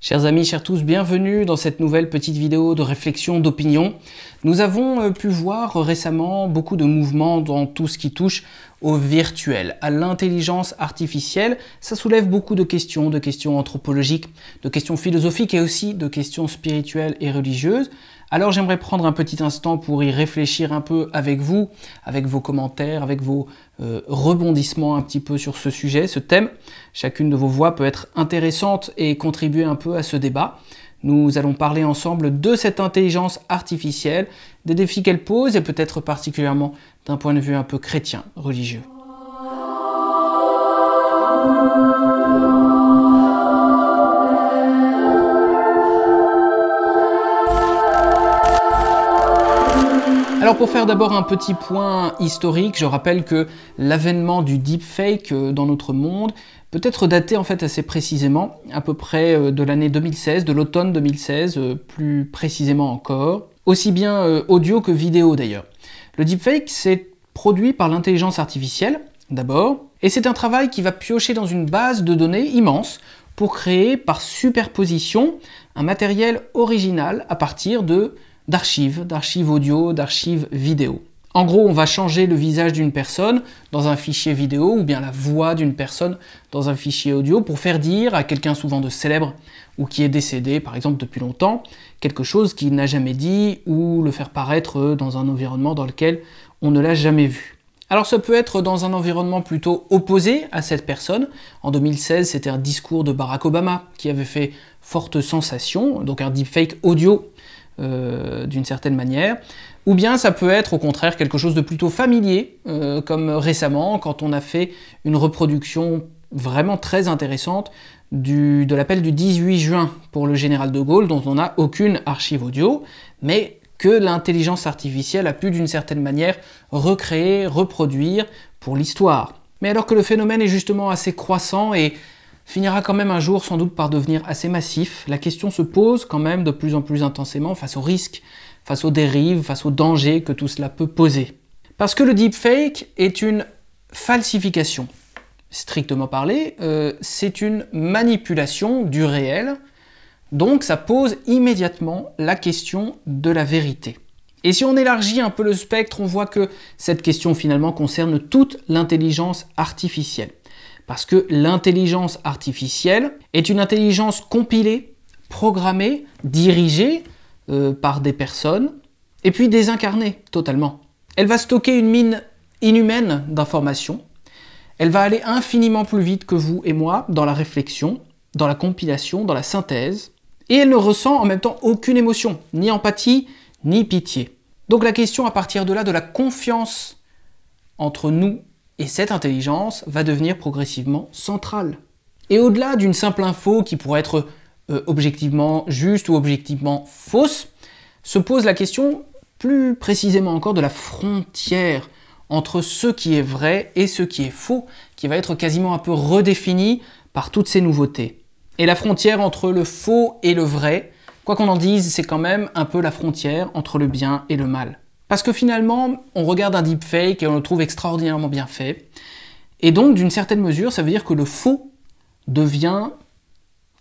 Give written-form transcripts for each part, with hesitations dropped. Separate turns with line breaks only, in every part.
Chers amis, chers tous, bienvenue dans cette nouvelle petite vidéo de réflexion, d'opinion. Nous avons pu voir récemment beaucoup de mouvements dans tout ce qui touche au virtuel, à l'intelligence artificielle. Ça soulève beaucoup de questions anthropologiques, de questions philosophiques et aussi de questions spirituelles et religieuses. Alors j'aimerais prendre un petit instant pour y réfléchir un peu avec vous, avec vos commentaires, avec vos rebondissements un petit peu sur ce sujet, ce thème. Chacune de vos voix peut être intéressante et contribuer un peu à ce débat. Nous allons parler ensemble de cette intelligence artificielle, des défis qu'elle pose et peut-être particulièrement d'un point de vue un peu chrétien, religieux. Alors pour faire d'abord un petit point historique, je rappelle que l'avènement du deepfake dans notre monde peut être daté en fait assez précisément, à peu près de l'année 2016, de l'automne 2016, plus précisément encore, aussi bien audio que vidéo d'ailleurs. Le deepfake c'est produit par l'intelligence artificielle d'abord, et c'est un travail qui va piocher dans une base de données immense pour créer par superposition un matériel original à partir d'archives audio, d'archives vidéo. En gros, on va changer le visage d'une personne dans un fichier vidéo ou bien la voix d'une personne dans un fichier audio pour faire dire à quelqu'un souvent de célèbre ou qui est décédé, par exemple depuis longtemps, quelque chose qu'il n'a jamais dit ou le faire paraître dans un environnement dans lequel on ne l'a jamais vu. Alors ça peut être dans un environnement plutôt opposé à cette personne. En 2016, c'était un discours de Barack Obama qui avait fait forte sensation, donc un deepfake audio d'une certaine manière, ou bien ça peut être au contraire quelque chose de plutôt familier, comme récemment quand on a fait une reproduction vraiment très intéressante de l'appel du 18 juin pour le général de Gaulle, dont on n'a aucune archive audio, mais que l'intelligence artificielle a pu d'une certaine manière recréer, reproduire pour l'histoire. Mais alors que le phénomène est justement assez croissant et finira quand même un jour sans doute par devenir assez massif, la question se pose quand même de plus en plus intensément face aux risques, face aux dérives, face aux dangers que tout cela peut poser. Parce que le deepfake est une falsification. Strictement parlé, c'est une manipulation du réel, donc ça pose immédiatement la question de la vérité. Et si on élargit un peu le spectre, on voit que cette question finalement concerne toute l'intelligence artificielle. Parce que l'intelligence artificielle est une intelligence compilée, programmée, dirigée par des personnes, et puis désincarnée totalement. Elle va stocker une mine inhumaine d'informations, elle va aller infiniment plus vite que vous et moi dans la réflexion, dans la compilation, dans la synthèse, et elle ne ressent en même temps aucune émotion, ni empathie, ni pitié. Donc la question à partir de là de la confiance entre nous et cette intelligence va devenir progressivement centrale. Et au-delà d'une simple info qui pourrait être objectivement juste ou objectivement fausse, se pose la question plus précisément encore de la frontière entre ce qui est vrai et ce qui est faux, qui va être quasiment un peu redéfinie par toutes ces nouveautés. Et la frontière entre le faux et le vrai, quoi qu'on en dise, c'est quand même un peu la frontière entre le bien et le mal. Parce que finalement, on regarde un deepfake et on le trouve extraordinairement bien fait. Et donc, d'une certaine mesure, ça veut dire que le faux devient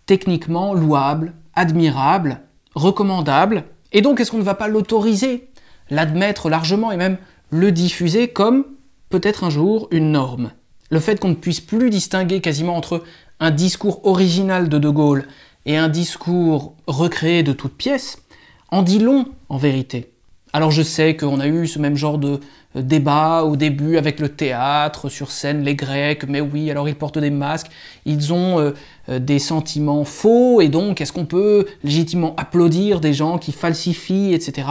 techniquement louable, admirable, recommandable. Et donc, est-ce qu'on ne va pas l'autoriser, l'admettre largement et même le diffuser comme peut-être un jour une norme? Le fait qu'on ne puisse plus distinguer quasiment entre un discours original de Gaulle et un discours recréé de toutes pièces en dit long en vérité. Alors je sais qu'on a eu ce même genre de débat au début avec le théâtre, sur scène, les Grecs, mais oui, alors ils portent des masques, ils ont des sentiments faux, et donc est-ce qu'on peut légitimement applaudir des gens qui falsifient, etc.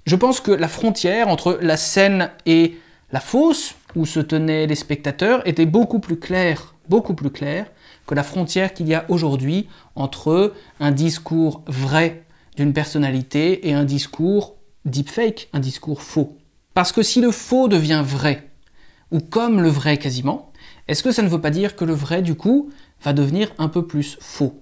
Je pense que la frontière entre la scène et la fausse, où se tenaient les spectateurs, était beaucoup plus claire que la frontière qu'il y a aujourd'hui entre un discours vrai d'une personnalité et un discours deepfake, un discours faux. Parce que si le faux devient vrai, ou comme le vrai quasiment, est-ce que ça ne veut pas dire que le vrai, du coup, va devenir un peu plus faux?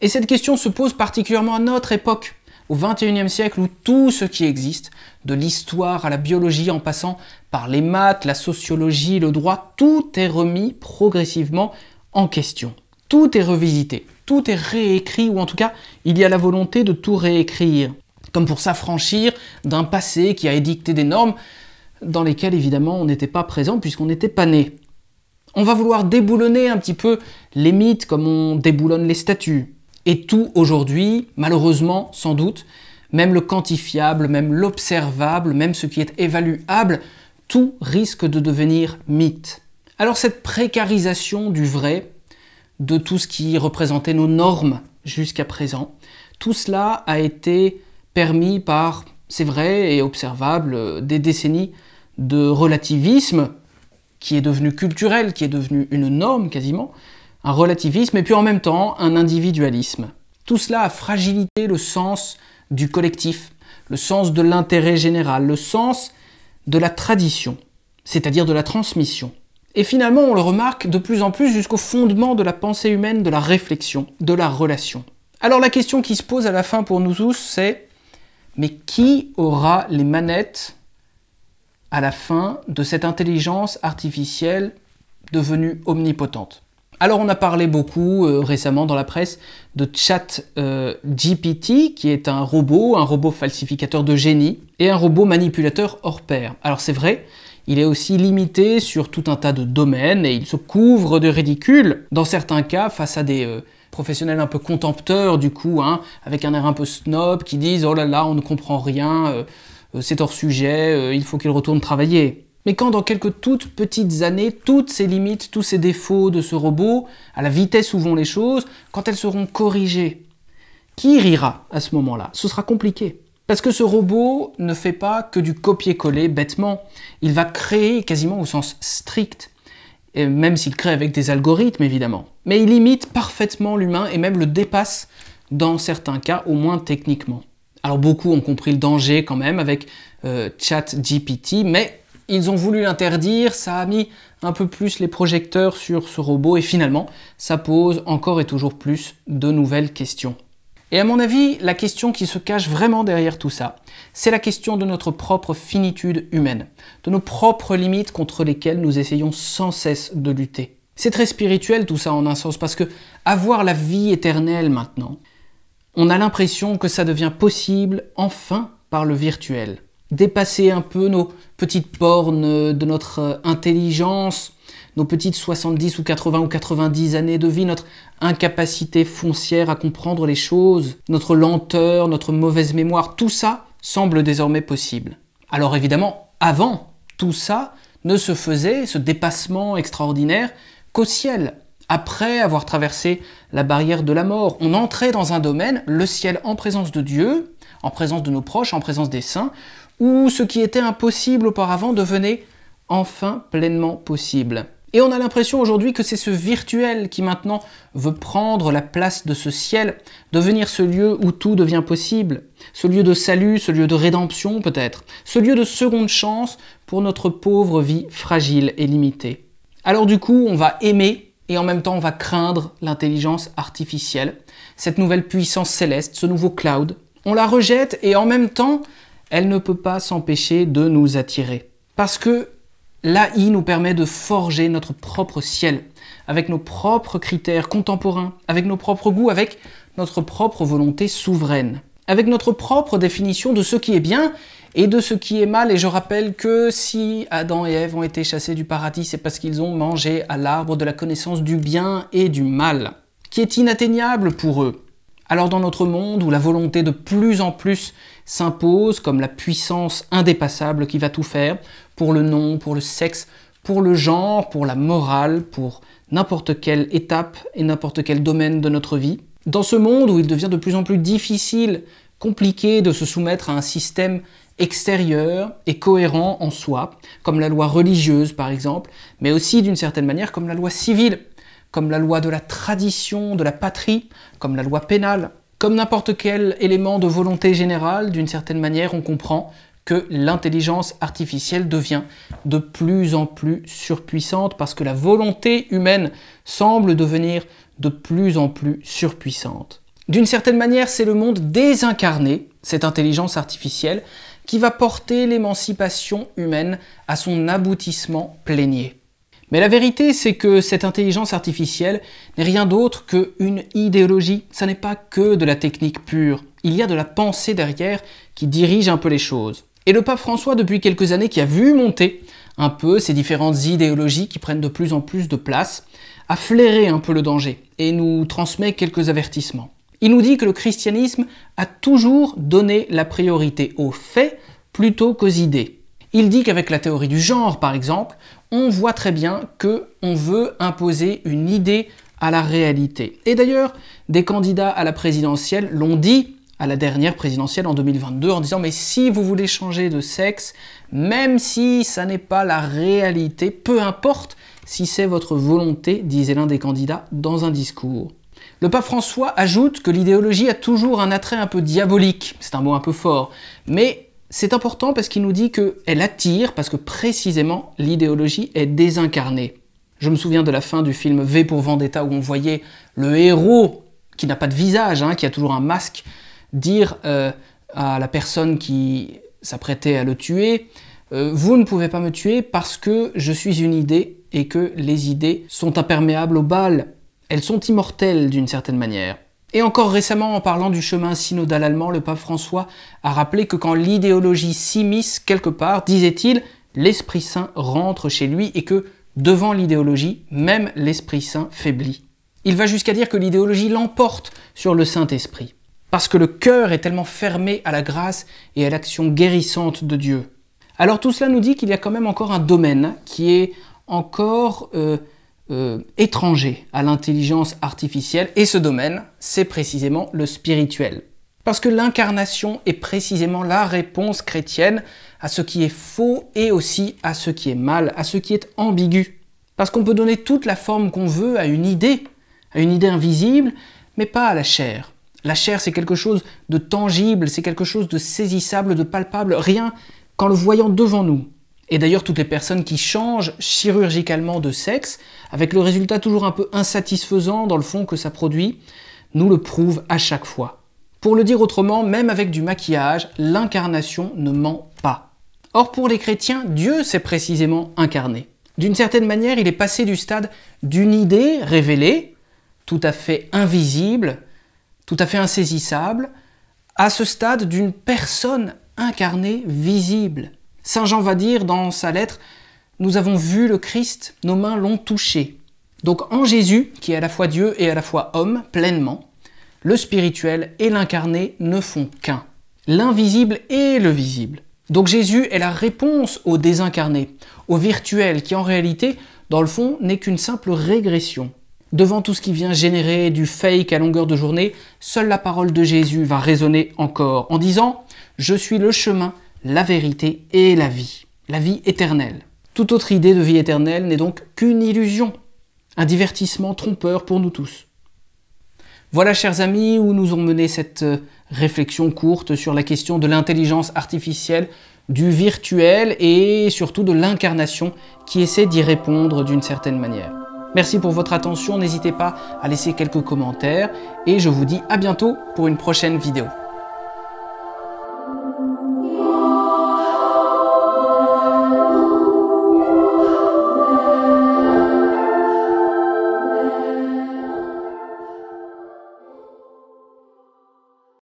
Et cette question se pose particulièrement à notre époque, au XXIe siècle, où tout ce qui existe, de l'histoire à la biologie en passant par les maths, la sociologie, le droit, tout est remis progressivement en question. Tout est revisité. tout est réécrit, ou en tout cas, il y a la volonté de tout réécrire, comme pour s'affranchir d'un passé qui a édicté des normes dans lesquelles, évidemment, on n'était pas présent puisqu'on n'était pas né. On va vouloir déboulonner un petit peu les mythes comme on déboulonne les statues. Et tout aujourd'hui, malheureusement, sans doute, même le quantifiable, même l'observable, même ce qui est évaluable, tout risque de devenir mythe. Alors cette précarisation du vrai, de tout ce qui représentait nos normes jusqu'à présent, tout cela a été permis par, c'est vrai et observable, des décennies de relativisme qui est devenu culturel, qui est devenu une norme quasiment, un relativisme et puis en même temps un individualisme. Tout cela a fragilisé le sens du collectif, le sens de l'intérêt général, le sens de la tradition, c'est-à-dire de la transmission. Et finalement, on le remarque de plus en plus jusqu'au fondement de la pensée humaine, de la réflexion, de la relation. Alors la question qui se pose à la fin pour nous tous, c'est mais qui aura les manettes à la fin de cette intelligence artificielle devenue omnipotente? Alors on a parlé beaucoup récemment dans la presse de ChatGPT, qui est un robot falsificateur de génie, et un robot manipulateur hors pair. Alors c'est vrai, il est aussi limité sur tout un tas de domaines, et il se couvre de ridicule, dans certains cas, face à des professionnels un peu contempteurs du coup, avec un air un peu snob, qui disent « Oh là là, on ne comprend rien, c'est hors sujet, il faut qu'il retourne travailler ». Mais quand dans quelques toutes petites années, toutes ces limites, tous ces défauts de ce robot, à la vitesse où vont les choses, quand elles seront corrigées, qui rira à ce moment-là? Ce sera compliqué. Parce que ce robot ne fait pas que du copier-coller bêtement. Il va créer quasiment au sens strict, et même s'il crée avec des algorithmes évidemment. Mais il imite parfaitement l'humain et même le dépasse dans certains cas, au moins techniquement. Alors beaucoup ont compris le danger quand même avec ChatGPT, mais ils ont voulu l'interdire, ça a mis un peu plus les projecteurs sur ce robot et finalement, ça pose encore et toujours plus de nouvelles questions. Et à mon avis, la question qui se cache vraiment derrière tout ça, c'est la question de notre propre finitude humaine, de nos propres limites contre lesquelles nous essayons sans cesse de lutter. C'est très spirituel tout ça en un sens, parce que avoir la vie éternelle maintenant, on a l'impression que ça devient possible enfin par le virtuel. Dépasser un peu nos petites bornes de notre intelligence, nos petites 70 ou 80 ou 90 années de vie, notre incapacité foncière à comprendre les choses, notre lenteur, notre mauvaise mémoire, tout ça semble désormais possible. Alors évidemment, avant, tout ça ne se faisait, ce dépassement extraordinaire, qu'au ciel. Après avoir traversé la barrière de la mort, on entrait dans un domaine, le ciel en présence de Dieu, en présence de nos proches, en présence des saints, où ce qui était impossible auparavant devenait enfin pleinement possible. Et on a l'impression aujourd'hui que c'est ce virtuel qui maintenant veut prendre la place de ce ciel, devenir ce lieu où tout devient possible, ce lieu de salut, ce lieu de rédemption peut-être, ce lieu de seconde chance pour notre pauvre vie fragile et limitée. Alors du coup, on va aimer et en même temps on va craindre l'intelligence artificielle, cette nouvelle puissance céleste, ce nouveau cloud. On la rejette et en même temps, elle ne peut pas s'empêcher de nous attirer. Parce que l'AI nous permet de forger notre propre ciel, avec nos propres critères contemporains, avec nos propres goûts, avec notre propre volonté souveraine, avec notre propre définition de ce qui est bien et de ce qui est mal. Et je rappelle que si Adam et Ève ont été chassés du paradis, c'est parce qu'ils ont mangé à l'arbre de la connaissance du bien et du mal, qui est inatteignable pour eux. Alors dans notre monde où la volonté de plus en plus s'impose comme la puissance indépassable qui va tout faire, pour le nom, pour le sexe, pour le genre, pour la morale, pour n'importe quelle étape et n'importe quel domaine de notre vie, dans ce monde où il devient de plus en plus difficile, compliqué de se soumettre à un système extérieur et cohérent en soi, comme la loi religieuse par exemple, mais aussi d'une certaine manière comme la loi civile, comme la loi de la tradition, de la patrie, comme la loi pénale. Comme n'importe quel élément de volonté générale, d'une certaine manière, on comprend que l'intelligence artificielle devient de plus en plus surpuissante parce que la volonté humaine semble devenir de plus en plus surpuissante. D'une certaine manière, c'est le monde désincarné, cette intelligence artificielle, qui va porter l'émancipation humaine à son aboutissement plénier. Mais la vérité, c'est que cette intelligence artificielle n'est rien d'autre qu'une idéologie. Ça n'est pas que de la technique pure. Il y a de la pensée derrière qui dirige un peu les choses. Et le pape François, depuis quelques années, qui a vu monter un peu ces différentes idéologies qui prennent de plus en plus de place, a flairé un peu le danger et nous transmet quelques avertissements. Il nous dit que le christianisme a toujours donné la priorité aux faits plutôt qu'aux idées. Il dit qu'avec la théorie du genre, par exemple, on voit très bien qu'on veut imposer une idée à la réalité. Et d'ailleurs, des candidats à la présidentielle l'ont dit à la dernière présidentielle en 2022 en disant « Mais si vous voulez changer de sexe, même si ça n'est pas la réalité, peu importe si c'est votre volonté », disait l'un des candidats dans un discours. Le pape François ajoute que l'idéologie a toujours un attrait un peu diabolique, c'est un mot un peu fort, mais c'est important parce qu'il nous dit qu'elle attire, parce que précisément l'idéologie est désincarnée. Je me souviens de la fin du film V pour Vendetta où on voyait le héros, qui n'a pas de visage, qui a toujours un masque, dire à la personne qui s'apprêtait à le tuer « Vous ne pouvez pas me tuer parce que je suis une idée et que les idées sont imperméables aux balles. Elles sont immortelles d'une certaine manière. » Et encore récemment, en parlant du chemin synodal allemand, le pape François a rappelé que quand l'idéologie s'immisce quelque part, disait-il, l'Esprit Saint rentre chez lui et que, devant l'idéologie, même l'Esprit Saint faiblit. Il va jusqu'à dire que l'idéologie l'emporte sur le Saint-Esprit. Parce que le cœur est tellement fermé à la grâce et à l'action guérissante de Dieu. Alors tout cela nous dit qu'il y a quand même encore un domaine qui est encore étranger à l'intelligence artificielle, et ce domaine, c'est précisément le spirituel. Parce que l'incarnation est précisément la réponse chrétienne à ce qui est faux et aussi à ce qui est mal, à ce qui est ambigu. Parce qu'on peut donner toute la forme qu'on veut à une idée invisible, mais pas à la chair. La chair, c'est quelque chose de tangible, c'est quelque chose de saisissable, de palpable, rien qu'en le voyant devant nous. Et d'ailleurs, toutes les personnes qui changent chirurgicalement de sexe, avec le résultat toujours un peu insatisfaisant dans le fond que ça produit, nous le prouvent à chaque fois. Pour le dire autrement, même avec du maquillage, l'incarnation ne ment pas. Or, pour les chrétiens, Dieu s'est précisément incarné. D'une certaine manière, il est passé du stade d'une idée révélée, tout à fait invisible, tout à fait insaisissable, à ce stade d'une personne incarnée, visible. Saint Jean va dire dans sa lettre « Nous avons vu le Christ, nos mains l'ont touché ». Donc en Jésus, qui est à la fois Dieu et à la fois homme, pleinement, le spirituel et l'incarné ne font qu'un. L'invisible et le visible. Donc Jésus est la réponse au désincarné, au virtuel, qui en réalité, dans le fond, n'est qu'une simple régression. Devant tout ce qui vient générer du fake à longueur de journée, seule la parole de Jésus va résonner encore, en disant « Je suis le chemin, la vérité et la vie éternelle. » Toute autre idée de vie éternelle n'est donc qu'une illusion, un divertissement trompeur pour nous tous. Voilà, chers amis, où nous ont mené cette réflexion courte sur la question de l'intelligence artificielle, du virtuel et surtout de l'incarnation qui essaie d'y répondre d'une certaine manière. Merci pour votre attention, n'hésitez pas à laisser quelques commentaires et je vous dis à bientôt pour une prochaine vidéo.